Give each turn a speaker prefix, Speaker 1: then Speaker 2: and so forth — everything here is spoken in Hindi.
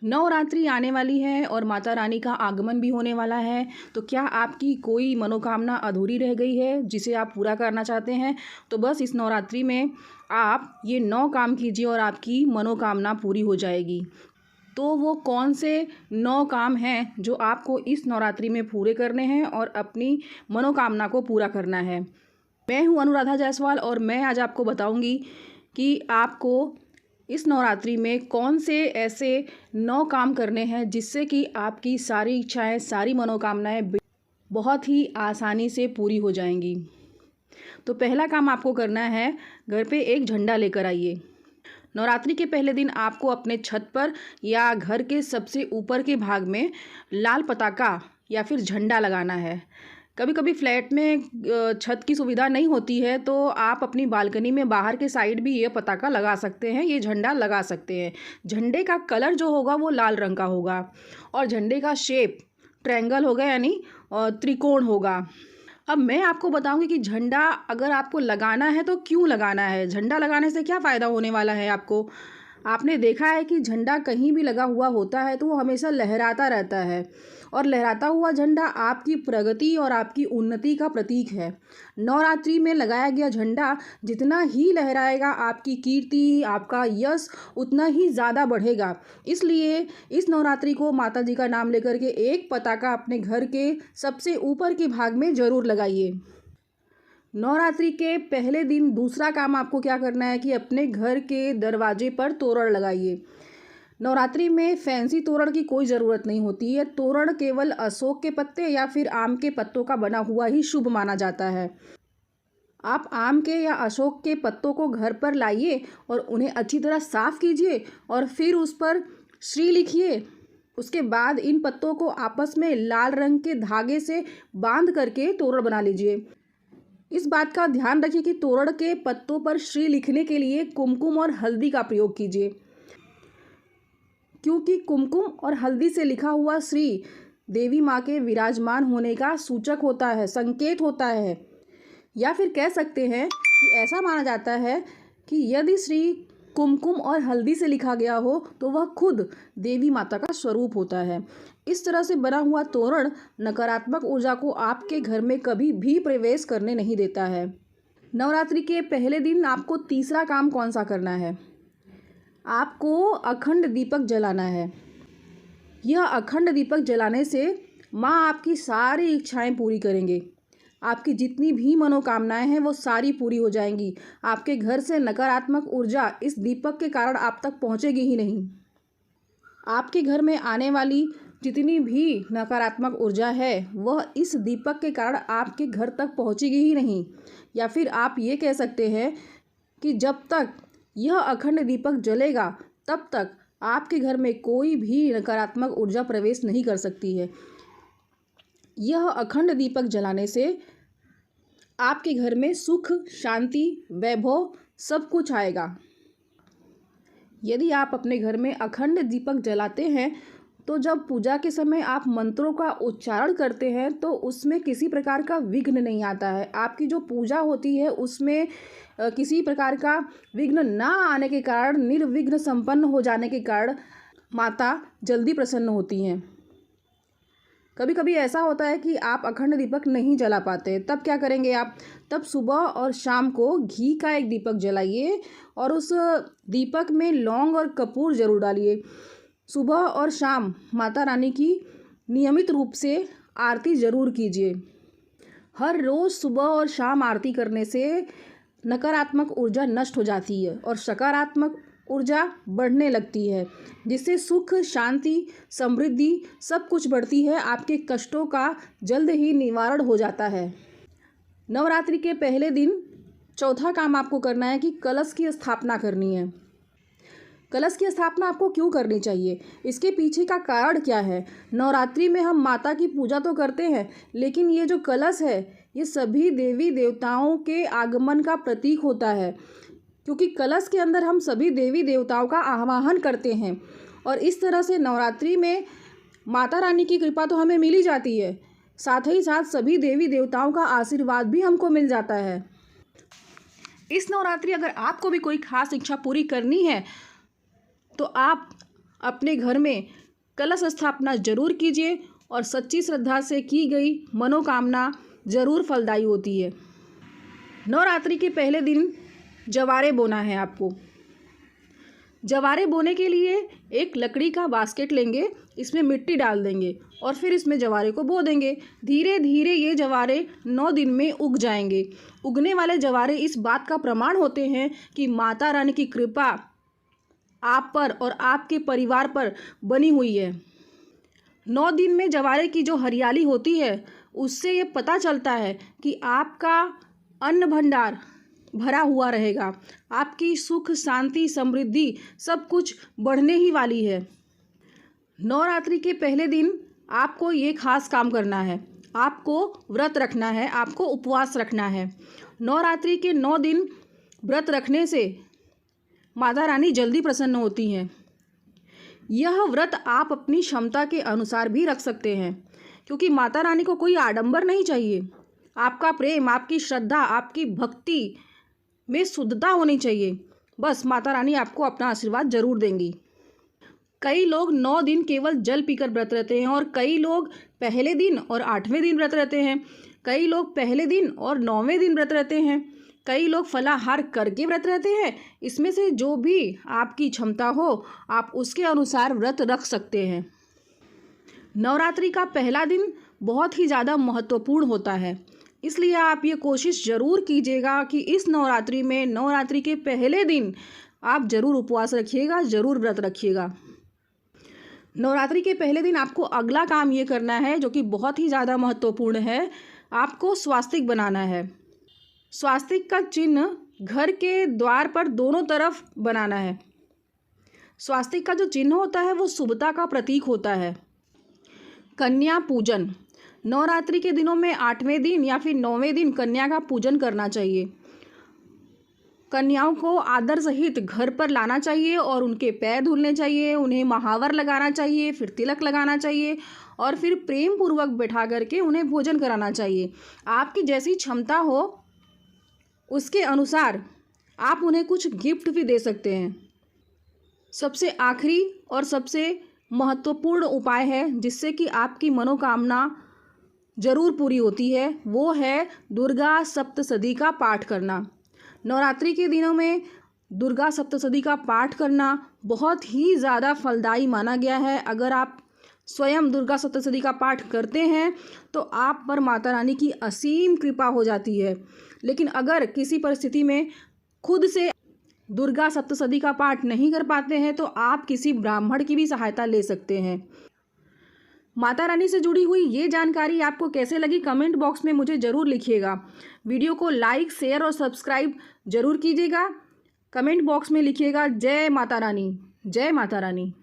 Speaker 1: नवरात्रि आने वाली है और माता रानी का आगमन भी होने वाला है। तो क्या आपकी कोई मनोकामना अधूरी रह गई है जिसे आप पूरा करना चाहते हैं? तो बस इस नवरात्रि में आप ये 9 काम कीजिए और आपकी मनोकामना पूरी हो जाएगी। तो वो कौन से 9 काम हैं जो आपको इस नवरात्रि में पूरे करने हैं और अपनी मनोकामना को पूरा करना है। मैं हूँ अनुराधा जायसवाल और मैं आज आपको बताऊँगी कि आपको इस नवरात्रि में कौन से ऐसे 9 काम करने हैं जिससे कि आपकी सारी इच्छाएं, सारी मनोकामनाएं बहुत ही आसानी से पूरी हो जाएंगी। तो पहला काम आपको करना है, घर पे एक झंडा लेकर आइए। नवरात्रि के पहले दिन आपको अपने छत पर या घर के सबसे ऊपर के भाग में लाल पताका या फिर झंडा लगाना है। कभी कभी फ्लैट में छत की सुविधा नहीं होती है तो आप अपनी बालकनी में बाहर के साइड भी ये पताका लगा सकते हैं, ये झंडा लगा सकते हैं। झंडे का कलर जो होगा वो लाल रंग का होगा और झंडे का शेप ट्रायंगल होगा, यानी त्रिकोण होगा। अब मैं आपको बताऊंगी कि झंडा अगर आपको लगाना है तो क्यों लगाना है, झंडा लगाने से क्या फ़ायदा होने वाला है आपको। आपने देखा है कि झंडा कहीं भी लगा हुआ होता है तो वो हमेशा लहराता रहता है और लहराता हुआ झंडा आपकी प्रगति और आपकी उन्नति का प्रतीक है। नवरात्रि में लगाया गया झंडा जितना ही लहराएगा, आपकी कीर्ति, आपका यश उतना ही ज़्यादा बढ़ेगा। इसलिए इस नवरात्रि को माता जी का नाम लेकर के एक पताका अपने घर के सबसे ऊपर के भाग में ज़रूर लगाइए। नवरात्रि के पहले दिन दूसरा काम आपको क्या करना है कि अपने घर के दरवाजे पर तोरण लगाइए। नवरात्रि में फैंसी तोरण की कोई ज़रूरत नहीं होती है। तोरण केवल अशोक के पत्ते या फिर आम के पत्तों का बना हुआ ही शुभ माना जाता है। आप आम के या अशोक के पत्तों को घर पर लाइए और उन्हें अच्छी तरह साफ़ कीजिए और फिर उस पर श्री लिखिए। उसके बाद इन पत्तों को आपस में लाल रंग के धागे से बांध करके तोरण बना लीजिए। इस बात का ध्यान रखिए कि तोरण के पत्तों पर श्री लिखने के लिए कुमकुम और हल्दी का प्रयोग कीजिए, क्योंकि कुमकुम और हल्दी से लिखा हुआ श्री देवी माँ के विराजमान होने का सूचक होता है, संकेत होता है। या फिर कह सकते हैं कि ऐसा माना जाता है कि यदि श्री कुमकुम और हल्दी से लिखा गया हो तो वह खुद देवी माता का स्वरूप होता है। इस तरह से बना हुआ तोरण नकारात्मक ऊर्जा को आपके घर में कभी भी प्रवेश करने नहीं देता है। नवरात्रि के पहले दिन आपको तीसरा काम कौन सा करना है? आपको अखंड दीपक जलाना है। यह अखंड दीपक जलाने से माँ आपकी सारी इच्छाएं पूरी करेंगे। आपकी जितनी भी मनोकामनाएं हैं वो सारी पूरी हो जाएंगी। आपके घर से नकारात्मक ऊर्जा इस दीपक के कारण आप तक पहुँचेगी ही नहीं। आपके घर में आने वाली जितनी भी नकारात्मक ऊर्जा है वह इस दीपक के कारण आपके घर तक पहुँचेगी ही नहीं। या फिर आप ये कह सकते हैं कि जब तक यह अखंड दीपक जलेगा तब तक आपके घर में कोई भी नकारात्मक ऊर्जा प्रवेश नहीं कर सकती है। यह अखंड दीपक जलाने से आपके घर में सुख, शांति, वैभव सब कुछ आएगा। यदि आप अपने घर में अखंड दीपक जलाते हैं तो जब पूजा के समय आप मंत्रों का उच्चारण करते हैं तो उसमें किसी प्रकार का विघ्न नहीं आता है। आपकी जो पूजा होती है उसमें किसी प्रकार का विघ्न ना आने के कारण, निर्विघ्न संपन्न हो जाने के कारण माता जल्दी प्रसन्न होती हैं। कभी कभी ऐसा होता है कि आप अखंड दीपक नहीं जला पाते, तब क्या करेंगे आप? तब सुबह और शाम को घी का एक दीपक जलाइए और उस दीपक में लौंग और कपूर ज़रूर डालिए। सुबह और शाम माता रानी की नियमित रूप से आरती ज़रूर कीजिए। हर रोज़ सुबह और शाम आरती करने से नकारात्मक ऊर्जा नष्ट हो जाती है और सकारात्मक ऊर्जा बढ़ने लगती है, जिससे सुख, शांति, समृद्धि सब कुछ बढ़ती है। आपके कष्टों का जल्द ही निवारण हो जाता है। नवरात्रि के पहले दिन चौथा काम आपको करना है कि कलश की स्थापना करनी है। कलश की स्थापना आपको क्यों करनी चाहिए? इसके पीछे का कारण क्या है? नवरात्रि में हम माता की पूजा तो करते हैं, लेकिन ये जो कलश है ये सभी देवी देवताओं के आगमन का प्रतीक होता है, क्योंकि कलश के अंदर हम सभी देवी देवताओं का आवाहन करते हैं और इस तरह से नवरात्रि में माता रानी की कृपा तो हमें मिल ही जाती है, साथ ही साथ सभी देवी देवताओं का आशीर्वाद भी हमको मिल जाता है। इस नवरात्रि अगर आपको भी कोई खास इच्छा पूरी करनी है तो आप अपने घर में कलश स्थापना जरूर कीजिए और सच्ची श्रद्धा से की गई मनोकामना जरूर फलदायी होती है। नवरात्रि के पहले दिन जवारे बोना है आपको। जवारे बोने के लिए एक लकड़ी का बास्केट लेंगे, इसमें मिट्टी डाल देंगे और फिर इसमें जवारे को बो देंगे। धीरे धीरे ये जवारे 9 दिन में उग जाएंगे। उगने वाले जवारे इस बात का प्रमाण होते हैं कि माता रानी की कृपा आप पर और आपके परिवार पर बनी हुई है। 9 दिन में जवारे की जो हरियाली होती है उससे ये पता चलता है कि आपका अन्न भंडार भरा हुआ रहेगा, आपकी सुख शांति समृद्धि सब कुछ बढ़ने ही वाली है। नवरात्रि के पहले दिन आपको ये खास काम करना है, आपको व्रत रखना है, आपको उपवास रखना है। नवरात्रि के 9 दिन व्रत रखने से माता रानी जल्दी प्रसन्न होती हैं। यह व्रत आप अपनी क्षमता के अनुसार भी रख सकते हैं, क्योंकि माता रानी को कोई आडंबर नहीं चाहिए। आपका प्रेम, आपकी श्रद्धा, आपकी भक्ति में शुद्धता होनी चाहिए। बस माता रानी आपको अपना आशीर्वाद जरूर देंगी। कई लोग 9 दिन केवल जल पीकर व्रत रहते हैं और कई लोग पहले दिन और 8वें दिन व्रत रहते हैं। कई लोग पहले दिन और 9वें दिन व्रत रहते हैं। कई लोग फलाहार करके व्रत रहते हैं। इसमें से जो भी आपकी क्षमता हो आप उसके अनुसार व्रत रख सकते हैं। नवरात्रि का पहला दिन बहुत ही ज़्यादा महत्वपूर्ण होता है, इसलिए आप ये कोशिश ज़रूर कीजिएगा कि इस नवरात्रि में नवरात्रि के पहले दिन आप ज़रूर उपवास रखिएगा, ज़रूर व्रत रखिएगा। नवरात्रि के पहले दिन आपको अगला काम ये करना है जो कि बहुत ही ज़्यादा महत्वपूर्ण है। आपको स्वास्तिक बनाना है। स्वास्तिक का चिन्ह घर के द्वार पर दोनों तरफ बनाना है। स्वास्तिक का जो चिन्ह होता है वो शुभता का प्रतीक होता है। कन्या पूजन, नवरात्रि के दिनों में 8वें दिन या फिर 9वें दिन कन्या का पूजन करना चाहिए। कन्याओं को आदर सहित घर पर लाना चाहिए और उनके पैर धुलने चाहिए, उन्हें महावर लगाना चाहिए, फिर तिलक लगाना चाहिए और फिर प्रेम पूर्वक बैठा करके उन्हें भोजन कराना चाहिए। आपकी जैसी क्षमता हो उसके अनुसार आप उन्हें कुछ गिफ्ट भी दे सकते हैं। सबसे आखिरी और सबसे महत्वपूर्ण उपाय है जिससे कि आपकी मनोकामना जरूर पूरी होती है, वो है दुर्गा सप्तशती का पाठ करना। नवरात्रि के दिनों में दुर्गा सप्तशती का पाठ करना बहुत ही ज़्यादा फलदायी माना गया है। अगर आप स्वयं दुर्गा सप्तशती का पाठ करते हैं तो आप पर माता रानी की असीम कृपा हो जाती है। लेकिन अगर किसी परिस्थिति में खुद से दुर्गा सप्तशती का पाठ नहीं कर पाते हैं तो आप किसी ब्राह्मण की भी सहायता ले सकते हैं। माता रानी से जुड़ी हुई ये जानकारी आपको कैसे लगी कमेंट बॉक्स में मुझे ज़रूर लिखिएगा। वीडियो को लाइक, शेयर और सब्सक्राइब जरूर कीजिएगा। कमेंट बॉक्स में लिखिएगा जय माता रानी, जय माता रानी।